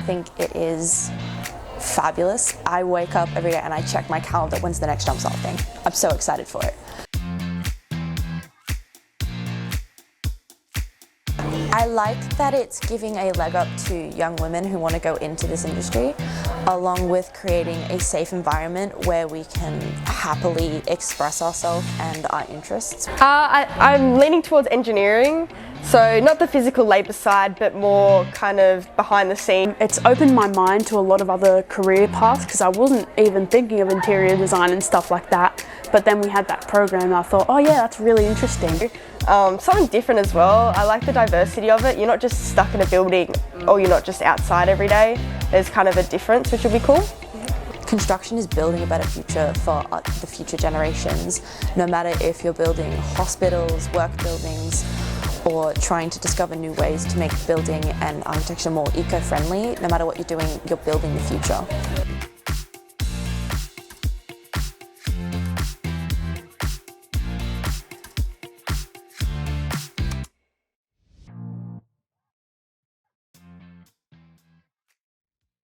think it is fabulous. I wake up every day and I check my calendar, when's the next jump start thing. I'm so excited for it. I like that it's giving a leg up to young women who want to go into this industry, along with creating a safe environment where we can happily express ourselves and our interests. I'm leaning towards engineering, so not the physical labour side, but more kind of behind the scenes. It's opened my mind to a lot of other career paths because I wasn't even thinking of interior design and stuff like that. But then we had that program and I thought, oh yeah, that's really interesting. Something different as well. I like the diversity of it. You're not just stuck in a building or you're not just outside every day. There's kind of a difference, which will be cool. Construction is building a better future for the future generations, no matter if you're building hospitals, work buildings, or trying to discover new ways to make building and architecture more eco-friendly. No matter what you're doing, you're building the future.